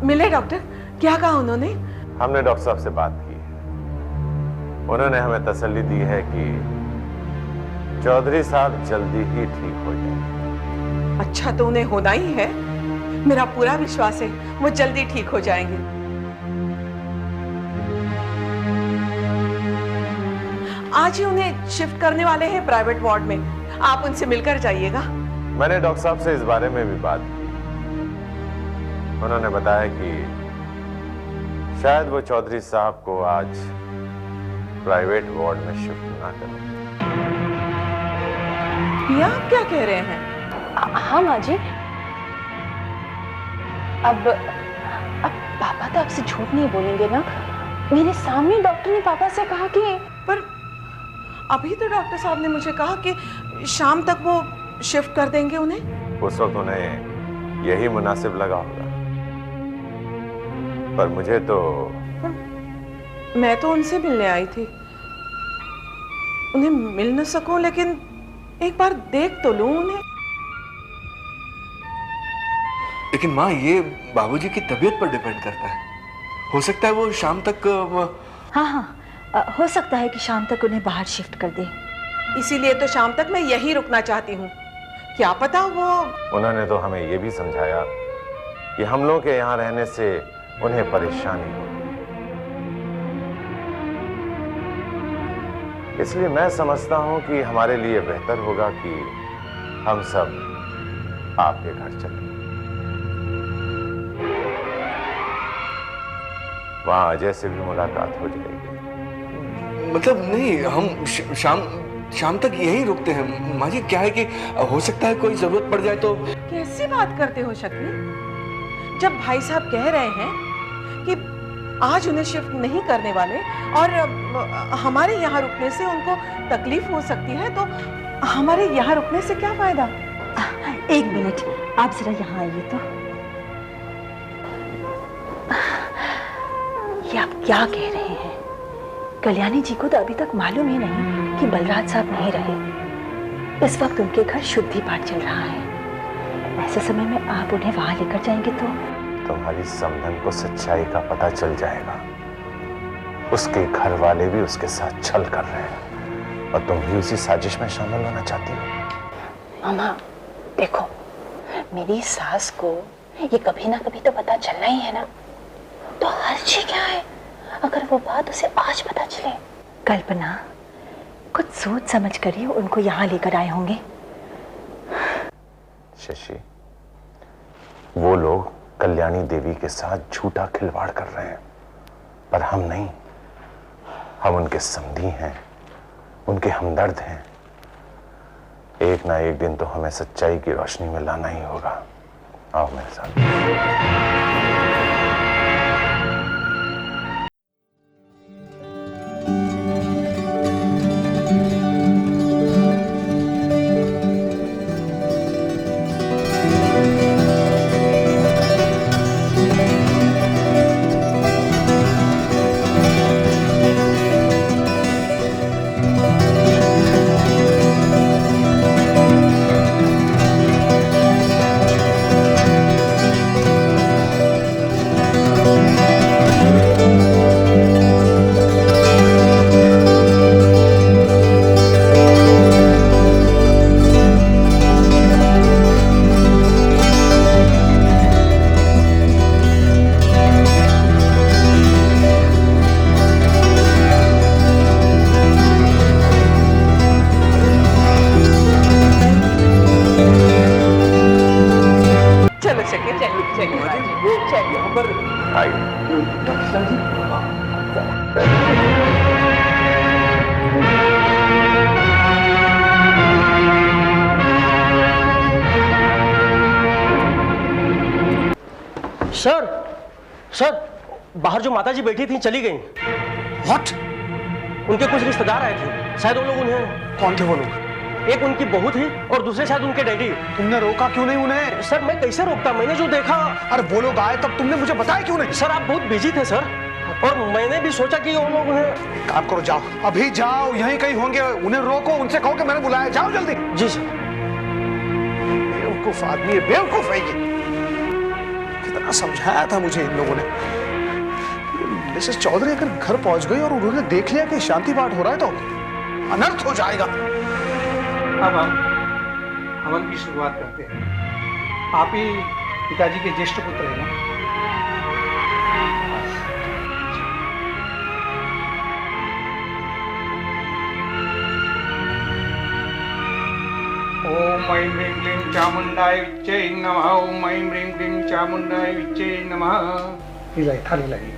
मिले डॉक्टर? क्या कहा उन्होंने? हमने डॉक्टर साहब से बात की। उन्होंने हमें तसल्ली दी है कि चौधरी साहब जल्दी ही ठीक हो जाएंगे। अच्छा, तो उन्हें होना ही है। मेरा पूरा विश्वास है वो जल्दी ठीक हो जाएंगे। आज ही उन्हें शिफ्ट करने वाले हैं प्राइवेट वार्ड में। आप उनसे मिलकर जाइएगा। मैंने डॉक्टर साहब से इस बारे में भी बात की। उन्होंने बताया कि शायद वो चौधरी साहब को आज प्राइवेट वार्ड में शिफ्ट ना करें। ये आप क्या कह रहे हैं? हाँ माँ जी। अब पापा तो आपसे झूठ नहीं बोलेंगे ना? मेरे सामने डॉक्टर ने पापा से कहा कि पर अभी तो डॉक्टर साहब ने मुझे कहा कि शाम तक वो शिफ्ट कर देंगे उन्हें। उस वक्त उन्हें यही मुनासिब लगा होगा, पर मुझे तो मैं तो उनसे मिलने आई थी। उन्हें मिल न सकूं, लेकिन एक बार देख तो लूं उन्हें। लेकिन माँ, ये बाबूजी की तबीयत पर डिपेंड करता है। हो सकता है वो शाम तक हाँ, हो सकता है कि शाम तक उन्हें बाहर शिफ्ट कर दे। इसीलिए तो शाम तक मैं यही रुकना चाहती हूँ। क्या पता वो। उन्होंने तो हमें यह भी समझाया कि हम लोग के यहाँ रहने से उन्हें परेशानी होगी, इसलिए मैं समझता हूं कि हमारे लिए बेहतर होगा कि हम सब आपके घर चलें। वहां अजय से भी मुलाकात हो जाएगी। मतलब नहीं, हम शाम तक यहीं रुकते हैं। माँ जी, क्या है कि हो सकता है कोई जरूरत पड़ जाए तो। कैसी बात करते हो शक्ति? जब भाई साहब कह रहे हैं कि आज उन्हें शिफ्ट नहीं करने वाले और हमारे यहाँ रुकने से उनको तकलीफ हो सकती है, तो हमारे यहाँ रुकने से क्या फायदा? एक मिनट, आप जरा यहाँ आइए तो। ये आप क्या कह रहे हैं? कल्याणी जी को तो अभी तक मालूम ही नहीं कि बलराज साहब नहीं रहे। इस वक्त उनके घर शुद्धि पाठ चल रहा है। ऐसे समय में आप उन्हें वहां लेकर जाएंगे तो तुम्हारी समधन को सच्चाई का पता चल जाएगा। उसके घर वाले भी उसके साथ छल कर रहे हैं और तुम भी उसी साजिश में शामिल होना चाहती हो। मामा देखो, मेरी सास को ये कभी ना कभी तो पता चलना ही है ना, तो हर्ज क्या है अगर वो बात उसे आज पता चले। कल्पना, कुछ सोच समझ कर ही उनको यहाँ लेकर आए होंगे। शशि, वो लोग कल्याणी देवी के साथ झूठा खिलवाड़ कर रहे हैं, पर हम नहीं। हम उनके समधी हैं, उनके हमदर्द हैं। एक ना एक दिन तो हमें सच्चाई की रोशनी में लाना ही होगा। आओ मेरे साथ। सर, बाहर जो माताजी बैठी थी चली गई। What? उनके कुछ रिश्तेदार आए थे, शायद वो लोग उन्हें। कौन थे वो लोग? एक उनकी बहू थी और दूसरे शायद उनके डैडी। तुमने रोका क्यों नहीं उन्हें? सर मैं कैसे रोकता, मैंने जो देखा। अरे वो लोग आए तब तुमने मुझे बताया क्यों नहीं? सर आप बहुत बिजी थे सर, और मैंने भी सोचा कि वो लोग उन्हें। काम करो, जाओ अभी जाओ, यहीं कहीं होंगे। उन्हें रोको, उनसे कहो कि मैंने बुलाया। जाओ जल्दी। जी सर। बेवकूफ आदमी है, बेवकूफ है ये। कितना कितना समझाया था मुझे इन लोगों ने। मिसेस चौधरी अगर घर पहुंच गई और उन्होंने देख लिया कि शांति पाठ हो रहा है तो अनर्थ हो जाएगा। अब हम हवन की शुरुआत करते हैं। आप ही पिताजी के ज्येष्ठ पुत्र हैं ना? ओम ऐं ह्रीं क्लीं चामुंडाय विच्चे नमः। ओम ऐं ह्रीं क्लीं चामुंडाय विच्चे नमः। लाई थाली लाई,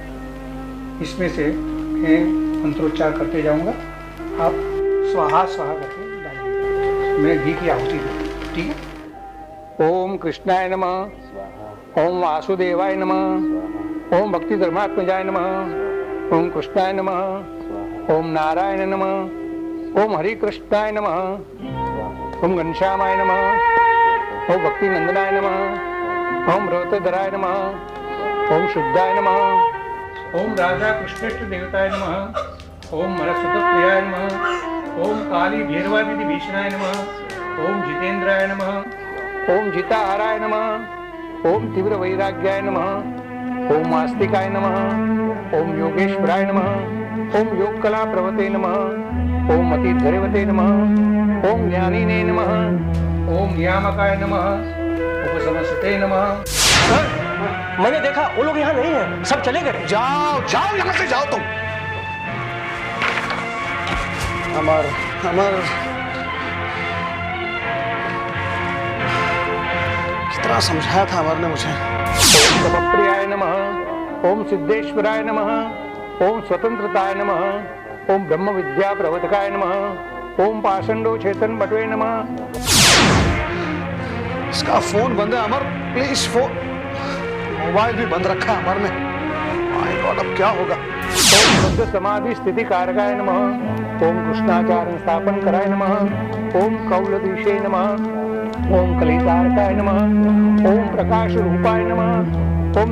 इसमें से मैं मंत्रोच्चार करते जाऊंगा, आप स्वाहा स्वाहा करके डालिए। मैं घी की आहुति दूँ, ठीक है? ओम कृष्णाय नमः। ओम वासुदेवाय नमः। ओम भक्ति धर्मात्मजाय नमः। ओम कृष्णाय नमः। ओम नारायण नमः। ओम हरि कृष्णाय नमः। ओम घनश्यामाय नमः। ओम भक्ति नंदनाय नमः। ओम रोतधराय नमः। ओम शुद्धाय नमः। ओम राजा कृष्णेष्ठ देवताय नमः। ओम मरसुतप्रियाय नमः। ओम काली भैरवादिति भीषणाय नमः। ओम जितेंद्राय नमः। ओम जिताहाराय नमः। ओम तीव्र वैराग्याय नमः। ओम आस्तिकाय नमः। ओम योगेश्वराय नमः। ओम योग कला प्रवते नमः। ओम मति धैर्यवते नमः। ओम ज्ञानीने नमः। ओम नियामकाय नमः। उपसमस्ते नमः। सर, मैंने देखा वो लोग यहाँ नहीं हैं, सब चले गए। जाओ जाओ यहां से जाओ तुम। अमर अमर कितना समझाया था अमर ने मुझे। ओम तपप्रियाय नमः। ओम सिद्धेश्वराय नमः। ओम स्वतंत्रताय नमः। ओम ब्रह्म विद्या प्रवर्तकाय नमः। ओम पाषंडो चेतन बटवे नमः। इसका फोन बंद है अमर, प्लीज फोन। मोबाइल भी बंद रखा है अमर ने। माय गॉड, अब क्या होगा? ओम शुद्ध समाधि स्थिति कारकाय नमः। ओम कृष्णाचारण स्थापन कराय नमः। ओम कौलदीशे नमः। ओम कलितारकाय नमः। ओम प्रकाश रूपाय नमः। ओम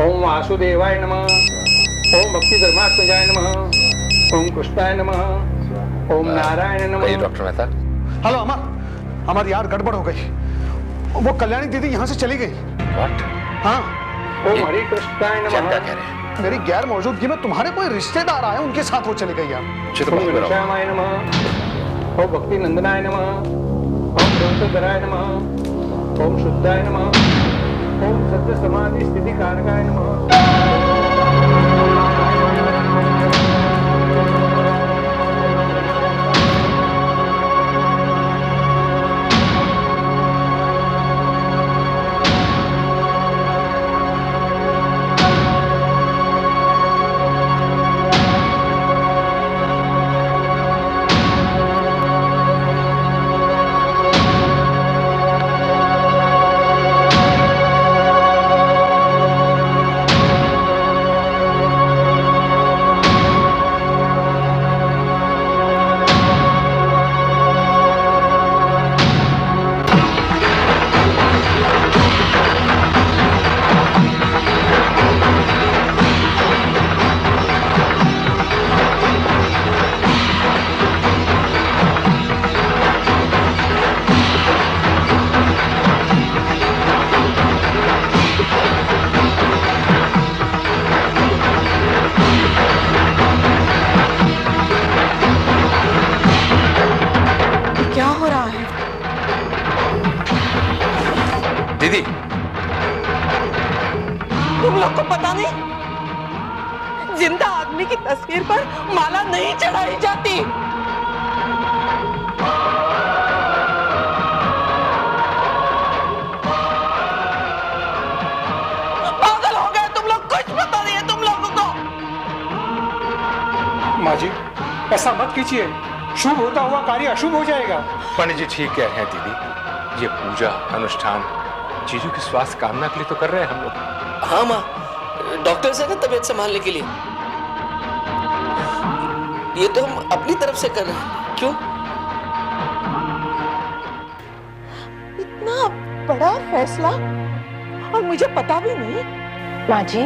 ओम वासुदेवाय नमः। ओम भक्ति धर्मात्मजाय नमः। ओम कृष्णाय नमः। ओम नारायण नमः। डॉक्टर मेहता। हेलो अमर, अमर यार गड़बड़ हो गई। वो कल्याणी दीदी यहाँ से चली गई। व्हाट? हाँ, ओम हरि कृष्णाय क्या नमः। कह रहे हैं? मेरी गैर मौजूदगी में तुम्हारे कोई रिश्तेदार आए, उनके साथ वो चली गई यार। ओम घनश्यामाय नमः। ओम भक्ति नंदनाय नमः। ओम रोतधराय नमः। ओम शुद्धाय नमः। ओम सत्य समाधि स्थिति कारकाय नमः। दीदी, तुम लोग को पता नहीं, जिंदा आदमी की तस्वीर पर माला नहीं चढ़ाई जाती। पागल हो गए तुम लोग, कुछ पता नहीं है तुम लोगों को। माँ जी, ऐसा मत कीजिए, शुभ होता हुआ कार्य अशुभ हो जाएगा। पंडित जी ठीक कह रहे हैं दीदी, ये पूजा अनुष्ठान जीजू की स्वास्थ्य कामना के लिए तो कर रहे हैं हम लोग। हाँ माँ, डॉक्टर से ना तबीयत संभालने के लिए। ये तो हम अपनी तरफ से कर रहे हैं। क्यों? इतना बड़ा फैसला और मुझे पता भी नहीं। माँ जी,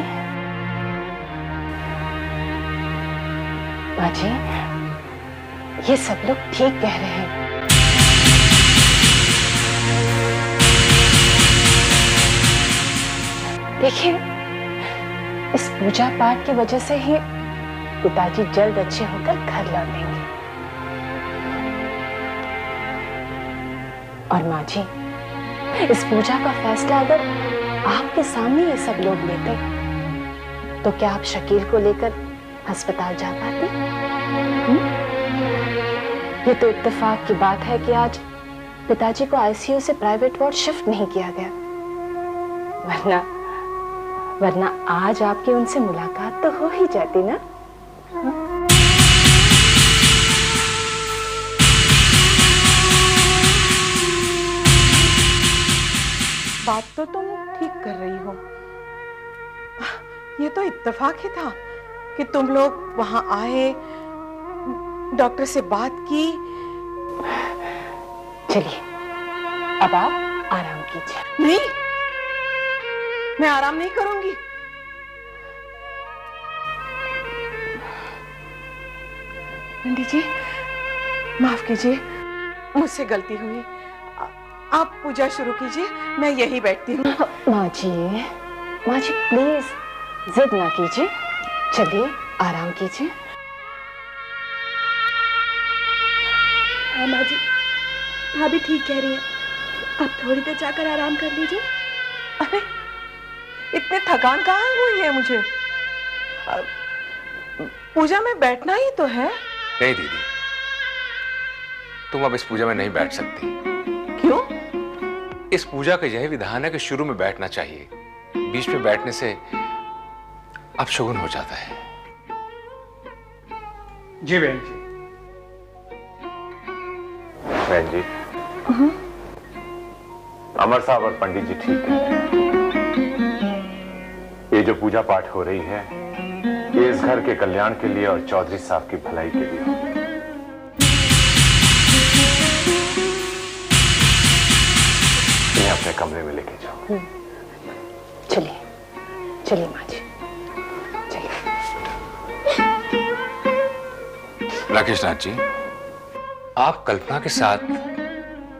माँ जी, ये सब लोग ठीक कह रहे हैं। देखिए, इस पूजा पाठ की वजह से ही पिताजी जल्द अच्छे होकर घर लौटेंगे। और माँ जी, इस पूजा का फैसला अगर आपके सामने ये सब लोग लेते तो क्या आप शकील को लेकर अस्पताल जा पाते? ये तो इत्तेफाक की बात है कि आज पिताजी को आईसीयू से प्राइवेट वार्ड शिफ्ट नहीं किया गया, वरना आज आपकी उनसे मुलाकात तो हो ही जाती ना। बात तो तुम ठीक कर रही हो। ये तो इत्तेफाक ही था कि तुम लोग वहां आए, डॉक्टर से बात की। चलिए, अब आप आराम कीजिए। नहीं, मैं आराम नहीं करूंगी। पंडित जी, माफ कीजिए, मुझसे गलती हुई। आप पूजा शुरू कीजिए, मैं यहीं बैठती हूँ। माँ जी प्लीज जिद ना कीजिए, चलिए आराम कीजिए। हाँ माँ जी, भाभी ठीक कह रही है, आप थोड़ी देर जाकर आराम कर लीजिए। अरे इतने थकान कहाँ हुई है मुझे? पूजा में बैठना ही तो है। नहीं दीदी, तुम अब इस पूजा में नहीं बैठ सकती। क्यों? इस पूजा का यही विधान है कि शुरू में बैठना चाहिए, बीच में बैठने से अपशगुन हो जाता है। जी बहन जी। बहन जी, अमर साहब और पंडित जी ठीक है। ये जो पूजा पाठ हो रही है, ये इस घर के कल्याण के लिए और चौधरी साहब की भलाई के लिए। इन्हें अपने कमरे में लेके जाओ। चलिए चलिए माँ जी, चलिए। राकेश नाथ जी, आप कल्पना के साथ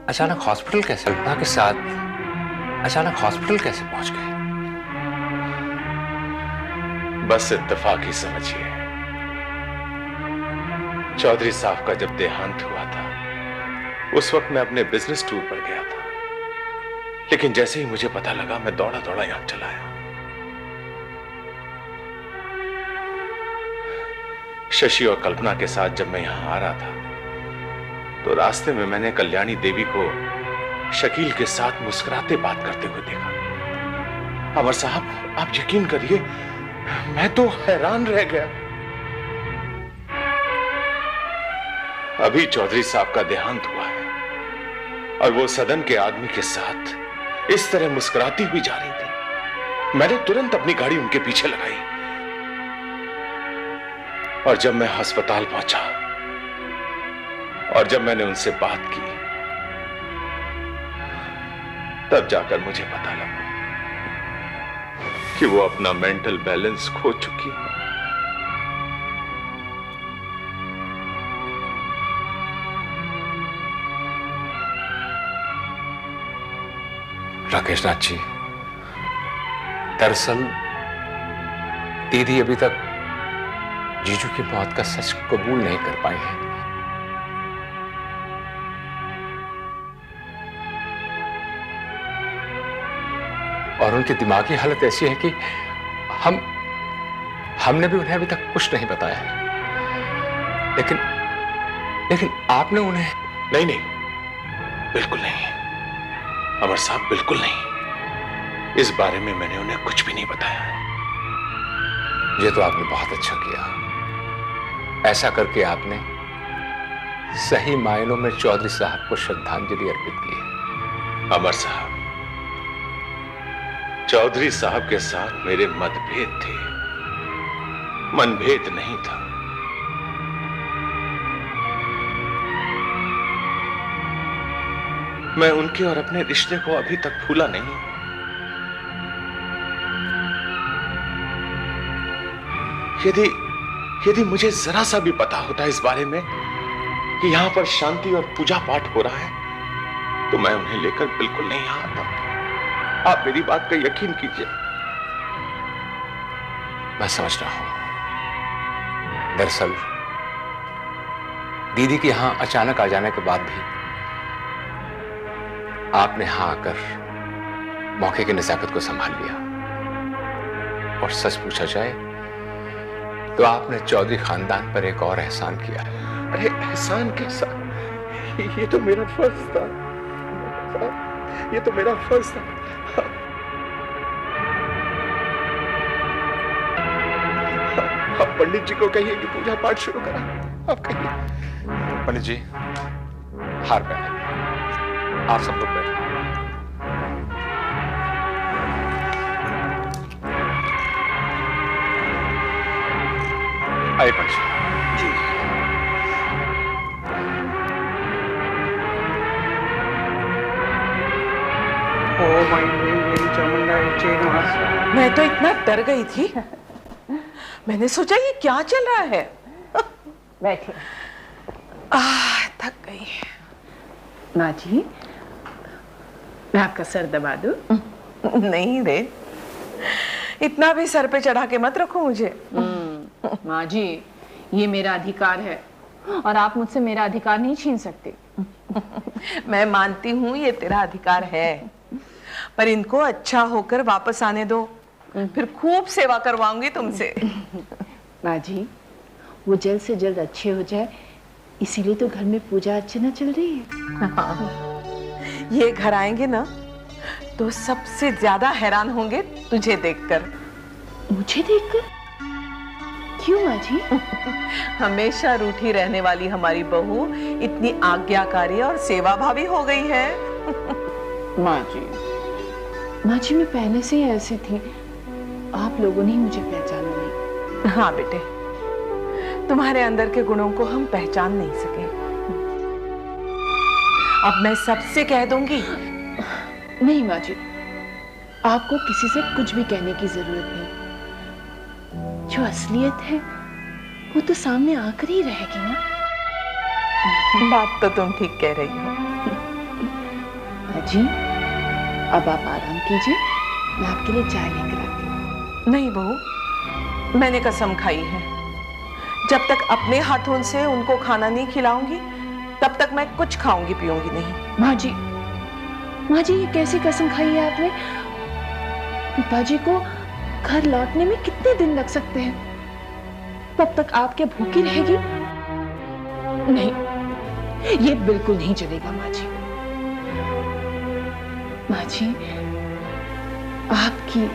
अचानक हॉस्पिटल कैसे पहुंच गए? बस इत्तेफाक ही समझिए। चौधरी साहब का जब देहांत हुआ था, उस वक्त मैं अपने बिजनेस टूर पर गया था, लेकिन जैसे ही मुझे पता लगा, मैं दौड़ा दौड़ा यहां चला आया। शशि और कल्पना के साथ जब मैं यहां आ रहा था, तो रास्ते में मैंने कल्याणी देवी को शकील के साथ मुस्कुराते बात करते हुए देखा। अमर साहब, आप यकीन करिए, मैं तो हैरान रह गया। अभी चौधरी साहब का देहांत हुआ है और वो सदन के आदमी के साथ इस तरह मुस्कुराती हुई जा रही थी। मैंने तुरंत अपनी गाड़ी उनके पीछे लगाई और जब मैं अस्पताल पहुंचा और जब मैंने उनसे बात की, तब जाकर मुझे पता लगा कि वो अपना मेंटल बैलेंस खो चुकी है। राकेश नाथ जी, दरअसल दीदी अभी तक जीजू की मौत का सच कबूल नहीं कर पाई है। और उनकी दिमागी हालत ऐसी है कि हमने भी उन्हें अभी तक कुछ नहीं बताया है। लेकिन आपने उन्हें... नहीं, बिल्कुल नहीं अमर साहब, बिल्कुल नहीं। इस बारे में मैंने उन्हें कुछ भी नहीं बताया है। ये तो आपने बहुत अच्छा किया। ऐसा करके आपने सही मायनों में चौधरी साहब को श्रद्धांजलि अर्पित की है। अमर साहब, चौधरी साहब के साथ मेरे मतभेद थे, मनभेद नहीं था। मैं उनके और अपने रिश्ते को अभी तक भूला नहीं। यदि मुझे जरा सा भी पता होता इस बारे में कि यहां पर शांति और पूजा पाठ हो रहा है, तो मैं उन्हें लेकर बिल्कुल नहीं आता। आप मेरी बात का यकीन कीजिए। मैं समझ रहा हूं। दरअसल दीदी के यहां अचानक आ जाने के बाद भी आपने यहां आकर मौके की नजाकत को संभाल लिया। और सच पूछा जाए तो आपने चौधरी खानदान पर एक और एहसान किया है। अरे एहसान कैसा? ये तो मेरा फर्ज था, ये तो मेरा फर्ज था। आप पंडित जी को कहिए कि पूजा पाठ शुरू करा। आप कहिए। पंडित जी हार पहने, आप सब लोग बैठे। आइए पंडित जी। ओम ऐं ह्रीं क्लीं चामुंडायै नमः। मैं तो इतना डर गई थी, मैंने सोचा ये क्या चल रहा है। बैठिए। थक गई। माँ जी, मैं आपका सर दबा दूं? नहीं रे, इतना भी सर पे चढ़ा के मत रखो मुझे। माँ जी, ये मेरा अधिकार है और आप मुझसे मेरा अधिकार नहीं छीन सकते। मैं मानती हूँ ये तेरा अधिकार है, पर इनको अच्छा होकर वापस आने दो, फिर खूब सेवा करवाऊंगी तुमसे। माँ जी, वो जल्द से जल्द अच्छे हो जाए, इसीलिए तो घर में पूजा अर्चना चल रही है। हाँ, ये घर आएंगे ना तो सबसे ज्यादा हैरान होंगे तुझे देखकर। मुझे देखकर? क्यों माँ जी? हमेशा रूठी रहने वाली हमारी बहू इतनी आज्ञाकारी और सेवाभावी हो गई है। माँ जी, मैं पहले से ही ऐसी थी, आप लोगों ने मुझे पहचाना नहीं। हाँ बेटे, तुम्हारे अंदर के गुणों को हम पहचान नहीं सके। अब मैं सबसे कह दूंगी। नहीं माँ जी, आपको किसी से कुछ भी कहने की जरूरत नहीं। जो असलियत है वो तो सामने आकर ही रहेगी ना। बात तो तुम ठीक कह रही हो। माँ जी, अब आप आराम कीजिए, मैं आपके लिए चाय लेकर आती हूँ। नहीं बहू, मैंने कसम खाई है, जब तक अपने हाथों से उनको खाना नहीं खिलाऊंगी तब तक मैं कुछ खाऊंगी पीऊंगी नहीं। माँ जी, ये कैसी कसम खाई है आपने? पिताजी को घर लौटने में कितने दिन लग सकते हैं? तब तक आप क्या भूखी रहेगी? नहीं, ये बिल्कुल नहीं चलेगा माँ जी। माँ जी, आपकी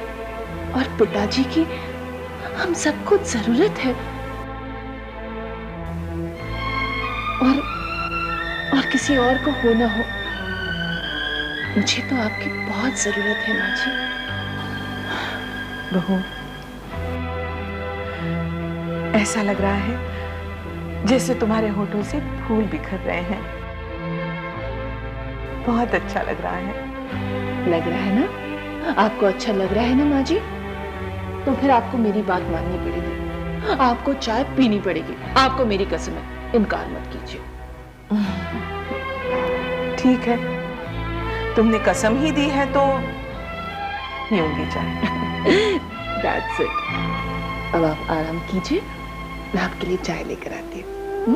और पिताजी की हम सबको जरूरत है। और किसी और को हो ना हो, मुझे तो आपकी बहुत जरूरत है माँ जी। बहू, ऐसा लग रहा है जैसे तुम्हारे होठों से फूल बिखर रहे हैं। बहुत अच्छा लग रहा है। लग रहा है ना? आपको अच्छा लग रहा है ना माँ जी? तो फिर आपको मेरी बात माननी पड़ेगी, आपको चाय पीनी पड़ेगी। आपको मेरी कसम है, इनकार मत कीजिए। ठीक है, तुमने कसम ही दी है तो पीऊंगी चाय। That's it. अब आप आराम कीजिए, मैं आपके लिए चाय लेकर आती हूँ।